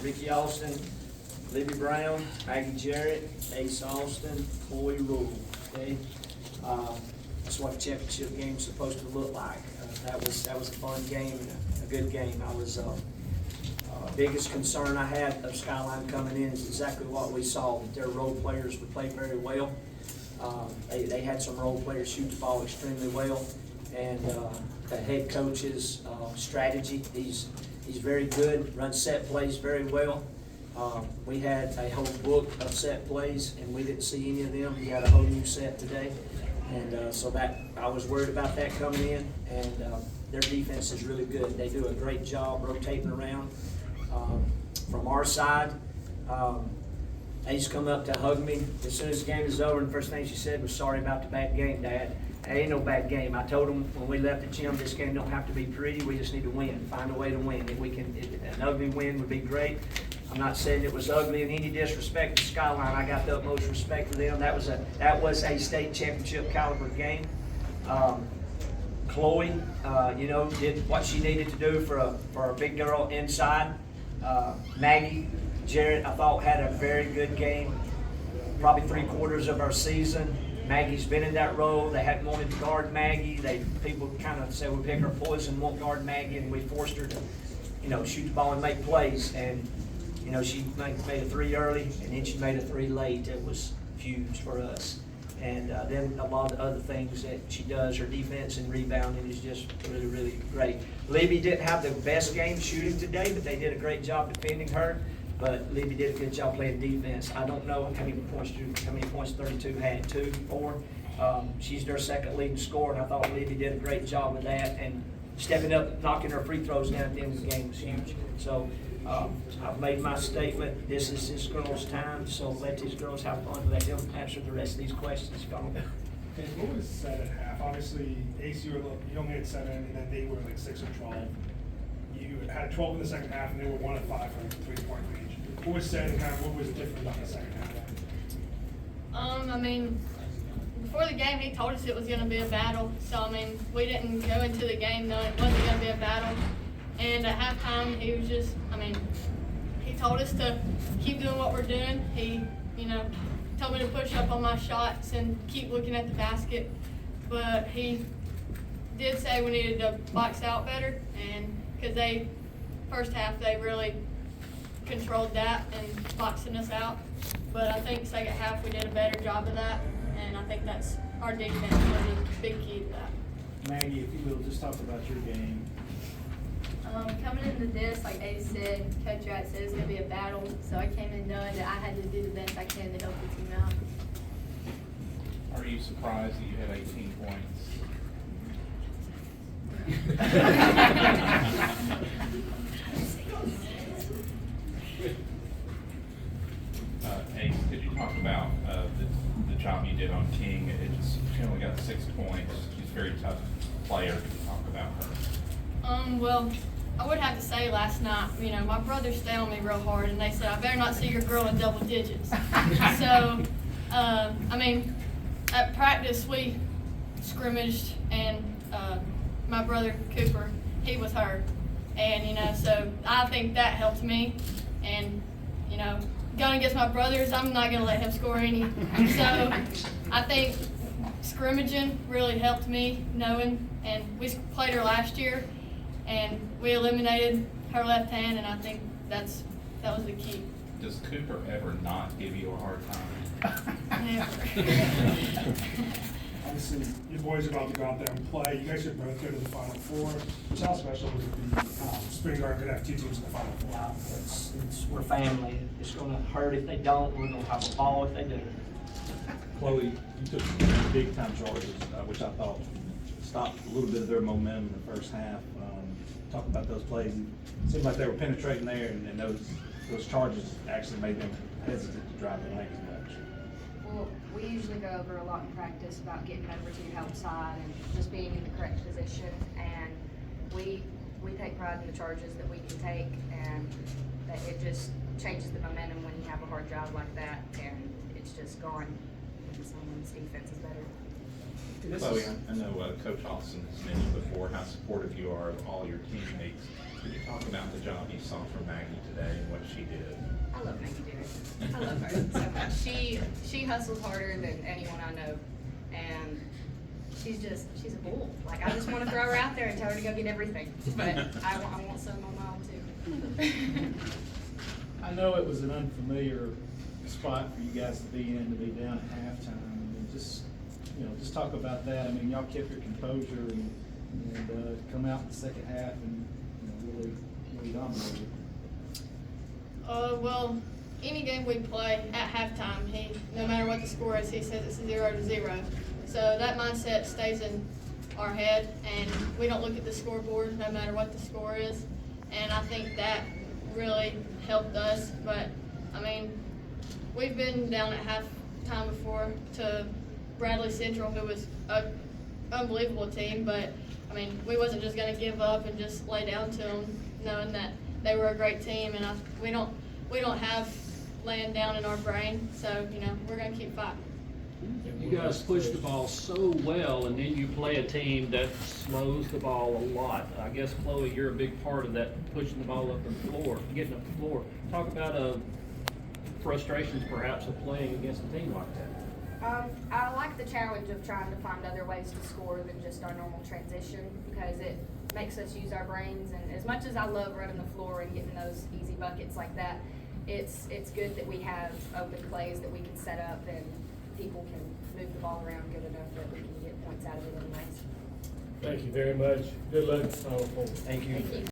Ricky Austin, Libby Brown, Maggie Jarrett, Ace Austin, Chloe Rule. Okay, that's what a championship game's supposed to look like. That was a fun game and a good game. I was biggest concern I had of Skyline coming in is exactly what we saw, that their role players would play very well. They had some role players shoot the ball extremely well, and the head coach's strategy, he's very good, runs set plays very well. We had a whole book of set plays, and we didn't see any of them. He had a whole new set today, and so that I was worried about that coming in, and their defense is really good. They do a great job rotating around. From our side, Ace come up to hug me as soon as the game was over, and the first thing she said was, "Sorry about the bad game, Dad." It ain't no bad game. I told him when we left the gym, this game don't have to be pretty. We just need to win. Find a way to win. If we can, an ugly win would be great. I'm not saying it was ugly in any disrespect to Skyline. I got the utmost respect for them. That was a state championship caliber game. Chloe, did what she needed to do for a big girl inside. Maggie Jarrett, I thought, had a very good game. Probably 3/4 of our season. Maggie's been in that role. They hadn't wanted to guard Maggie. People kind of said we pick her poison, won't guard Maggie, and we forced her to, shoot the ball and make plays. And she made a 3 early, and then she made a 3 late. It was huge for us. And then a lot of the other things that she does, her defense and rebounding is just really, really great. Libby didn't have the best game shooting today, but they did a great job defending her. But Libby did a good job playing defense. I don't know how many points 32 had, 2, 4. She's their second leading scorer, and I thought Libby did a great job with that. And stepping up, knocking her free throws down at the end of the game was huge. So I've made my statement. This is this girl's time, so let these girls have fun. Let them answer the rest of these questions. Okay, what was said at half? Obviously, Ace, you only had 7, and then they were like 6 or 12. You had 12 in the second half, and they were 1 of 5 from 3-point range. What was said, and kind of what was different about the second half? Before the game, he told us it was going to be a battle. So, we didn't go into the game knowing it wasn't going to be a battle. And at halftime, he was just, he told us to keep doing what we're doing. He, told me to push up on my shots and keep looking at the basket. But he did say we needed to box out better, and because first half, they really controlled that and boxing us out. But I think second half, we did a better job of that, and I think that's our defense was a big key to that. Maggie, if you will, just talk about your game. Coming into this, like Ace said, Coach Wright said it's going to be a battle, so I came in knowing that I had to do the best I can to help the team out. Are you surprised that you had 18 points? Ace, could you talk about the job you did on King? She only got 6 points. She's a very tough player. Can you talk about her? Well, I would have to say last night, my brothers stay on me real hard, and they said, I better not see your girl in double digits. So, at practice, we scrimmaged, and my brother Cooper, he was hurt. And, so I think that helped me. And, going against my brothers, I'm not going to let him score any. So, I think scrimmaging really helped me knowing, and we played her last year, and we eliminated her left hand, and I think that was the key. Does Cooper ever not give you a hard time? Never. Obviously, your boys are about to go out there and play. You guys should both go to the Final Four. How special would it be Spring Garden could have 2 teams in the Final Four? Wow, we're family. It's going to hurt if they don't. We're going to have a ball if they do. Chloe, you took big time charges, which I thought stopped a little bit of their momentum in the first half. Talk about those plays. It seemed like they were penetrating there, and those charges actually made them hesitant to drive the lane as much. Well, we usually go over a lot in practice about getting over to your help side and just being in the correct position. And we take pride in the charges that we can take, and that it just changes the momentum when you have a hard job like that, and it's just gone when someone's defense is better. Chloe, I know Coach Austin has mentioned before how supportive you are of all your teammates. Could you talk about the job you saw from Maggie today and what she Maggie did. I love Maggie Derrick. I love her so much. She hustles harder than anyone I know, and she's a bull. Like, I just want to throw her out there and tell her to go get everything. But I want some on my own too. I know it was an unfamiliar spot for you guys to be in, to be down at halftime, and just, just talk about that. I mean, y'all kept your composure and come out in the second half and, really dominated. Well, any game we play at halftime, no matter what the score is, he says it's 0-0. So that mindset stays in our head, and we don't look at the scoreboard no matter what the score is. And I think that really helped us. But I mean, we've been down at halftime before to Bradley Central, who was an unbelievable team. But I mean, we wasn't just going to give up and just lay down to them, knowing that they were a great team. And we don't have laying down in our brain. So we're going to keep fighting. You guys push the ball so well, and then you play a team that slows the ball a lot. I guess, Chloe, you're a big part of that, pushing the ball up the floor, getting up the floor. Talk about frustrations, perhaps, of playing against a team like that. I like the challenge of trying to find other ways to score than just our normal transition, because it makes us use our brains. And as much as I love running the floor and getting those easy buckets like that, it's good that we have open plays that we can set up and people can move the ball around good enough that we can get points out of it anyways. Thank you very much. Good luck, Final Four. Thank you. Thank you.